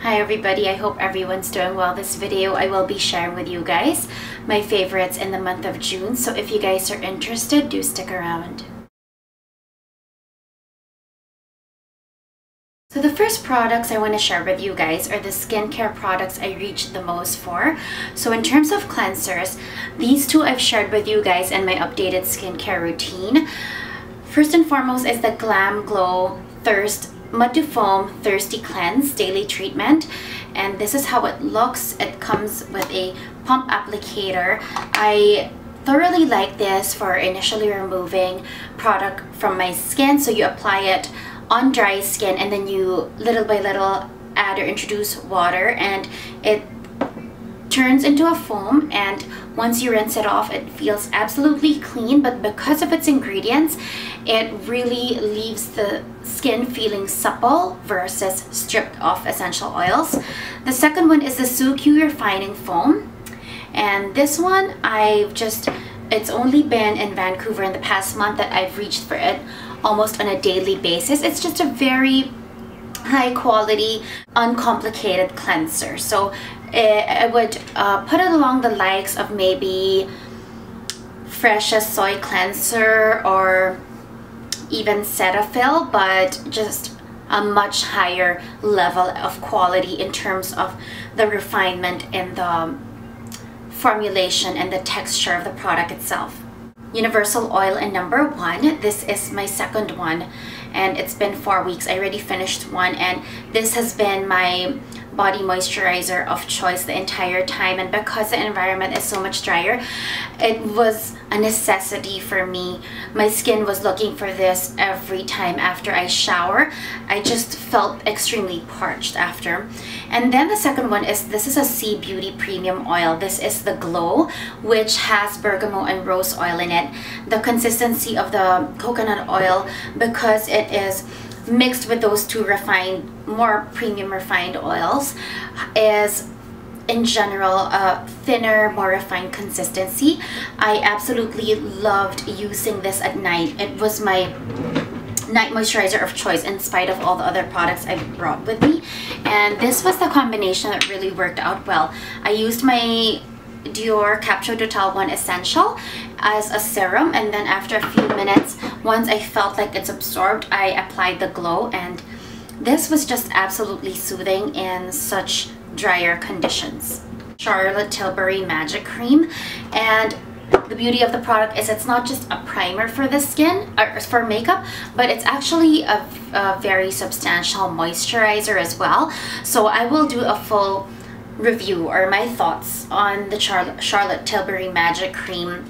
Hi everybody, I hope everyone's doing well. This video I will be sharing with you guys my favorites in the month of June, so if you guys are interested, do stick around. So the first products I want to share with you guys are the skincare products I reached the most for. So in terms of cleansers, these two I've shared with you guys in my updated skincare routine. First and foremost is the Glam Glow Mud to Foam Thirsty Cleanse Daily Treatment, and this is how it looks. It comes with a pump applicator. I thoroughly like this for initially removing product from my skin. So you apply it on dry skin and then you little by little add or introduce water, and it turns into a foam, and once you rinse it off it feels absolutely clean, but because of its ingredients it really leaves the skin feeling supple versus stripped of essential oils. The second one is the Suqqu Refining Foam, and this one it's only been in Vancouver in the past month that I've reached for it almost on a daily basis. It's just a very high quality, uncomplicated cleanser. So I would put it along the likes of maybe Fresh's Soy Cleanser or even Cetaphil, but just a much higher level of quality in terms of the refinement in the formulation and the texture of the product itself. Universal Oil in number 1. This is my second one, and it's been 4 weeks. I already finished one, and this has been my body moisturizer of choice the entire time. And because the environment is so much drier, it was a necessity for me. My skin was looking for this every time after I shower. I just felt extremely parched after. And then the second one is, this is a Sea Beauty Premium Oil. This is the Glow, which has bergamot and rose oil in it. The consistency of the coconut oil, because it is mixed with those two more premium refined oils, is in general a thinner, more refined consistency. I absolutely loved using this at night. It was my night moisturizer of choice in spite of all the other products I brought with me, and this was the combination that really worked out well. I used my Dior Capsule Total 1 Essential as a serum, and then after a few minutes, once I felt like it's absorbed, I applied the Glow, and this was just absolutely soothing in such drier conditions. Charlotte Tilbury Magic Cream, and the beauty of the product is it's not just a primer for the skin or for makeup, but it's actually a very substantial moisturizer as well. So I will do a full review or my thoughts on the Charlotte Tilbury Magic Cream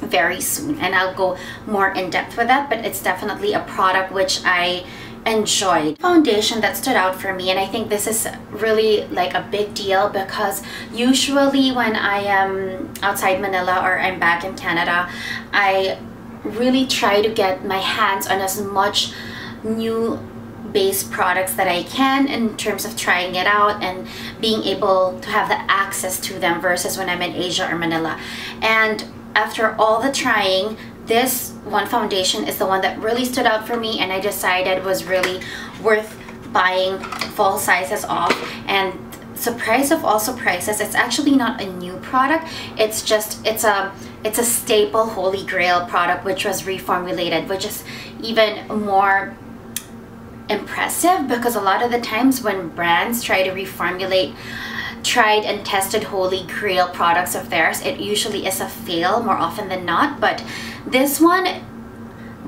very soon, and I'll go more in depth with that, but it's definitely a product which I enjoyed. Foundation that stood out for me, and I think this is really like a big deal because usually when I am outside Manila or I'm back in Canada, I really try to get my hands on as much new base products that I can in terms of trying it out and being able to have the access to them versus when I'm in Asia or Manila. And after all the trying, this one foundation is the one that really stood out for me, and I decided was really worth buying full sizes of. And surprise of all surprises, it's actually not a new product. It's a staple holy grail product which was reformulated, which is even more impressive because a lot of the times when brands try to reformulate tried and tested holy grail products of theirs, it usually is a fail more often than not, but this one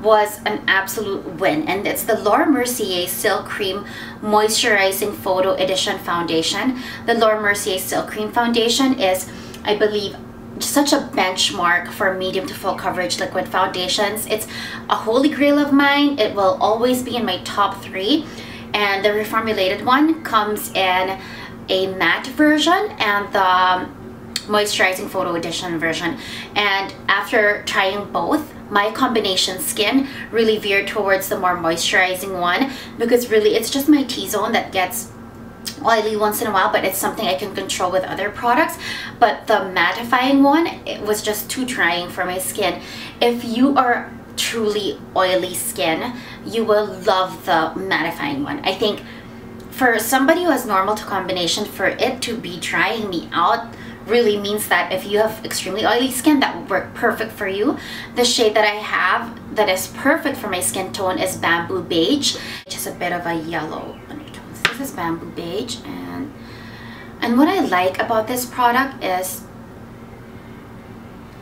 was an absolute win, and it's the Laura Mercier Silk Cream Moisturizing Photo Edition Foundation. The Laura Mercier Silk Cream Foundation is, I believe, such a benchmark for medium to full coverage liquid foundations. It's a holy grail of mine. It will always be in my top 3, and the reformulated one comes in a matte version and the moisturizing photo edition version. And after trying both, my combination skin really veered towards the more moisturizing one because really it's just my T-zone that gets oily once in a while, but it's something I can control with other products. But the mattifying one, it was just too trying for my skin. If you are truly oily skin, you will love the mattifying one. I think for somebody who has normal to combination, for it to be drying me out really means that if you have extremely oily skin, that would work perfect for you. The shade that I have that is perfect for my skin tone is Bamboo Beige, which is a bit of a yellow undertone. So this is Bamboo Beige, and what I like about this product is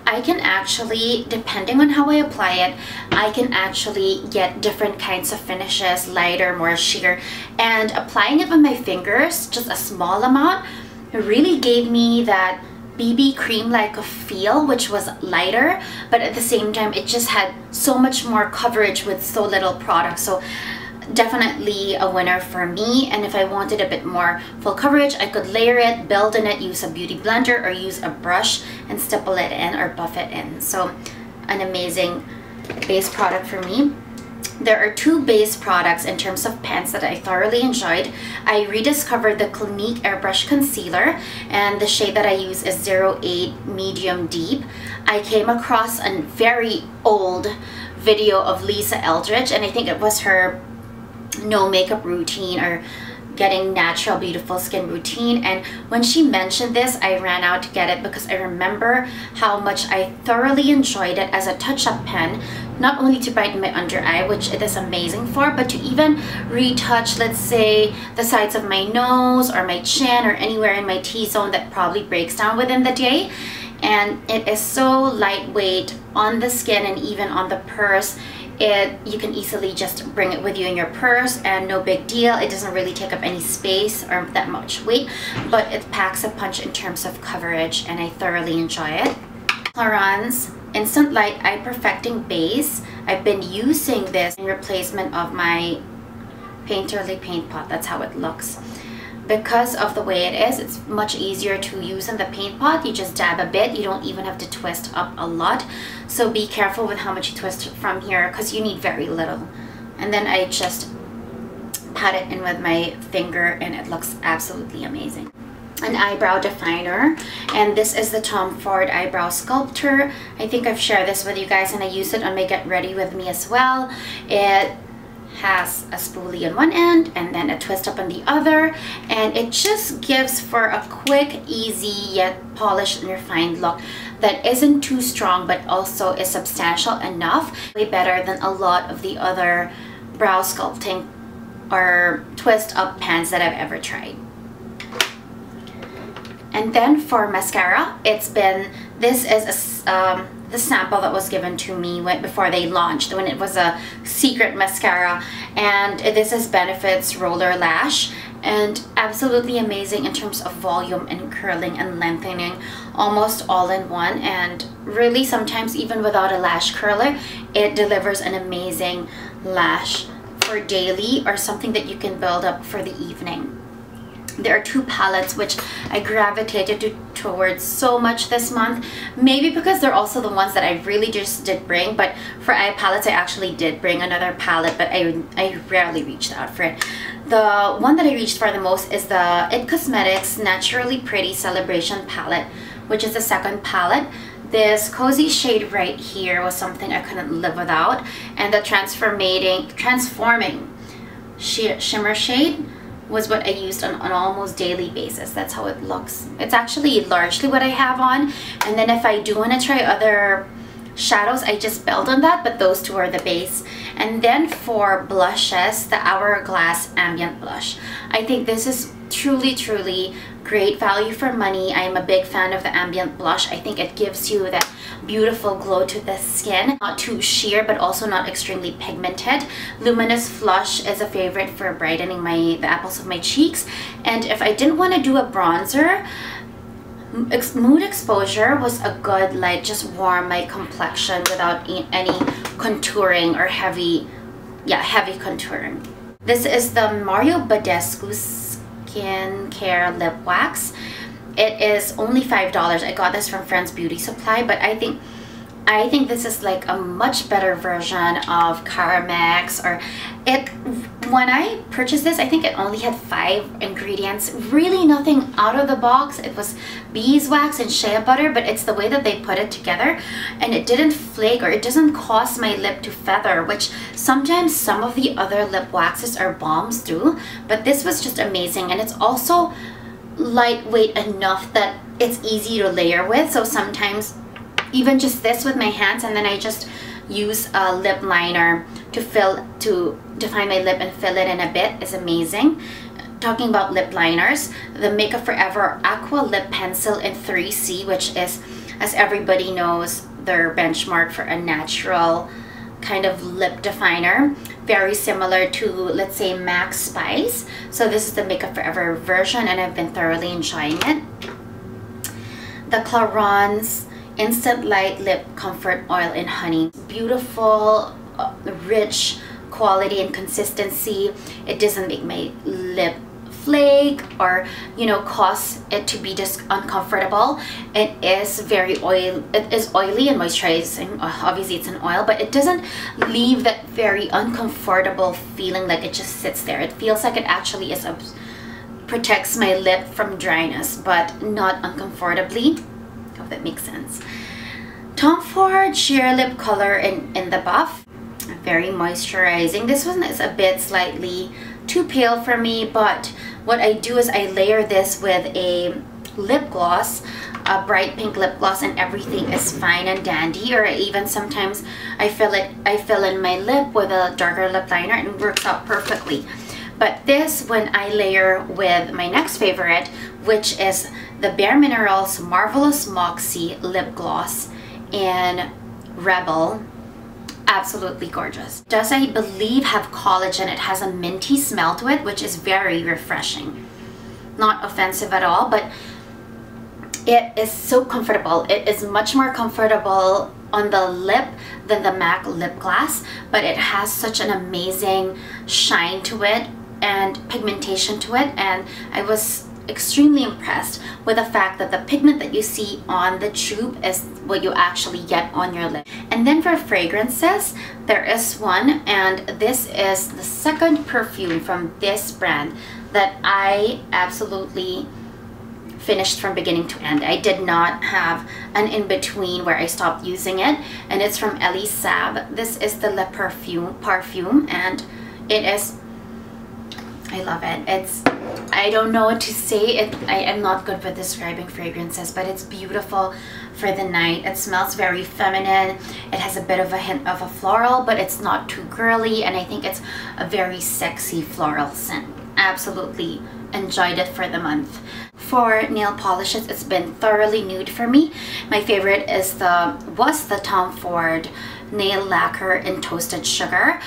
I can actually, depending on how I apply it, I can actually get different kinds of finishes, lighter, more sheer, and applying it with my fingers, just a small amount, really gave me that BB cream-like a feel, which was lighter, but at the same time, it just had so much more coverage with so little product. So definitely a winner for me. And if I wanted a bit more full coverage, I could layer it, build in it, use a beauty blender, or use a brush and stipple it in or buff it in. So an amazing base product for me. There are two base products in terms of pens that I thoroughly enjoyed. I rediscovered the Clinique Airbrush Concealer, and the shade that I use is 08 Medium Deep. I came across a very old video of Lisa Eldridge, and I think it was her no makeup routine or getting natural beautiful skin routine, and when she mentioned this, I ran out to get it because I remember how much I thoroughly enjoyed it as a touch-up pen, not only to brighten my under eye, which it is amazing for, but to even retouch, let's say, the sides of my nose or my chin or anywhere in my T-zone that probably breaks down within the day. And it is so lightweight on the skin and even on the purse. You can easily just bring it with you in your purse and no big deal. It doesn't really take up any space or that much weight, but it packs a punch in terms of coverage, and I thoroughly enjoy it. Clarins Instant Light Eye Perfecting Base. I've been using this in replacement of my Painterly paint pot. That's how it looks. Because of the way it is, it's much easier to use in the paint pot. You just dab a bit. You don't even have to twist up a lot. So be careful with how much you twist from here because you need very little. And then I just pat it in with my finger and it looks absolutely amazing. An eyebrow definer, and this is the Tom Ford Eyebrow Sculptor. I think I've shared this with you guys, and I use it on my Get Ready With Me as well. It has a spoolie on one end and then a twist up on the other, and it just gives for a quick, easy yet polished and refined look that isn't too strong but also is substantial enough. Way better than a lot of the other brow sculpting or twist up pens that I've ever tried. And then for mascara, this is the sample that was given to me before they launched, when it was a secret mascara, and this is Benefit's Roller Lash, and absolutely amazing in terms of volume and curling and lengthening, almost all in one. And really, sometimes even without a lash curler, it delivers an amazing lash for daily or something that you can build up for the evening. There are two palettes which I gravitated towards so much this month, maybe because they're also the ones that I really just did bring, but for eye palettes I actually did bring another palette, but I rarely reached out for it. The one that I reached for the most is the IT Cosmetics Naturally Pretty Celebration palette, which is the second palette. This cozy shade right here was something I couldn't live without, and the transforming shimmer shade was what I used on an almost daily basis. That's how it looks. It's actually largely what I have on, and then if I do want to try other shadows, I just build on that, but those two are the base. And then for blushes, the Hourglass Ambient Blush. I think this is truly great value for money. I am a big fan of the ambient blush. I think it gives you that beautiful glow to the skin, not too sheer but also not extremely pigmented. Luminous Flush is a favorite for brightening the apples of my cheeks. And if I didn't want to do a bronzer, Mood Exposure was a good, like, just warm my complexion without any contouring or heavy contouring. This is the Mario Badescu Skincare Lip Wax. It is only $5. I got this from Friends Beauty Supply, but I think this is like a much better version of Carmex, or it When I purchased this, I think it only had 5 ingredients. Really nothing out of the box. It was beeswax and shea butter, but it's the way that they put it together, and it didn't flake, or it doesn't cause my lip to feather, which sometimes some of the other lip waxes or balms do, but this was just amazing. And it's also lightweight enough that it's easy to layer with. So sometimes even just this with my hands, and then I just use a lip liner to define my lip and fill it in a bit, is amazing. Talking about lip liners, the Makeup Forever Aqua Lip Pencil in 3C, which is, as everybody knows, their benchmark for a natural kind of lip definer, very similar to, let's say, MAC Spice. So this is the Makeup Forever version, and I've been thoroughly enjoying it. The Clarins Instant Light Lip Comfort Oil in Honey. Beautiful, rich quality and consistency. It doesn't make my lip flake or, you know, cause it to be just uncomfortable. It is very oily. It is oily and moisturizing. Obviously it's an oil, but it doesn't leave that very uncomfortable feeling like it just sits there. It feels like it actually is protects my lip from dryness, but not uncomfortably. Hope that makes sense. Tom Ford Sheer Lip Color in the Buff. Very moisturizing. This one is a bit slightly too pale for me, but what I do is I layer this with a lip gloss, a bright pink lip gloss, and everything is fine and dandy. Or even sometimes I fill in my lip with a darker lip liner, and it works out perfectly. But this, when I layer with my next favorite, which is the Bare Minerals Marvelous Moxie Lip Gloss in Rebel. Absolutely gorgeous. Does, I believe, have collagen. It has a minty smell to it, which is very refreshing. Not offensive at all, but it is so comfortable. It is much more comfortable on the lip than the MAC lip gloss, but it has such an amazing shine to it and pigmentation to it, and I was extremely impressed with the fact that the pigment that you see on the tube is what you actually get on your lip. And then for fragrances, there is one, and this is the second perfume from this brand that I absolutely finished from beginning to end. I did not have an in-between where I stopped using it, and it's from Elie Saab. This is the Le Parfum, and it is, I love it. It's, I don't know what to say. I am not good with describing fragrances, but it's beautiful for the night. It smells very feminine. It has a bit of a hint of a floral, but it's not too girly, and I think it's a very sexy floral scent. Absolutely enjoyed it for the month. For nail polishes, it's been thoroughly nude for me. My favorite was the Tom Ford Nail Lacquer in Toasted Sugar.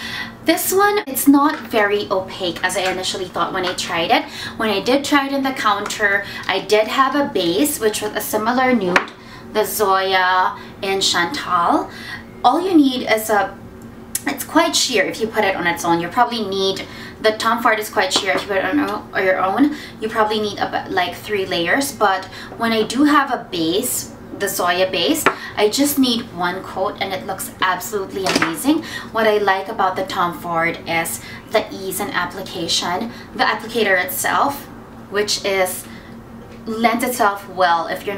This one, it's not very opaque as I initially thought when I tried it. When I did try it in the counter, I did have a base, which was a similar nude, the Zoya and Chantal. All you need is it's quite sheer if you put it on its own. You probably need, the Tom Ford is quite sheer if you put it on your own. You probably need about like 3 layers, but when I do have a base, the Zoya base, I just need 1 coat and it looks absolutely amazing. What I like about the Tom Ford is the ease in application. The applicator itself, which lends itself well if you're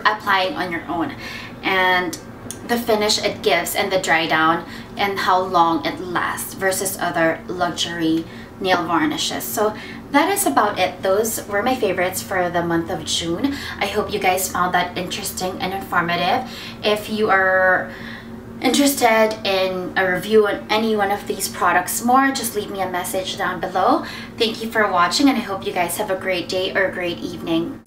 applying on your own, and the finish it gives and the dry down and how long it lasts versus other luxury nail varnishes. So that is about it. Those were my favorites for the month of June. I hope you guys found that interesting and informative. If you are interested in a review on any one of these products more, just leave me a message down below. Thank you for watching, and I hope you guys have a great day or a great evening.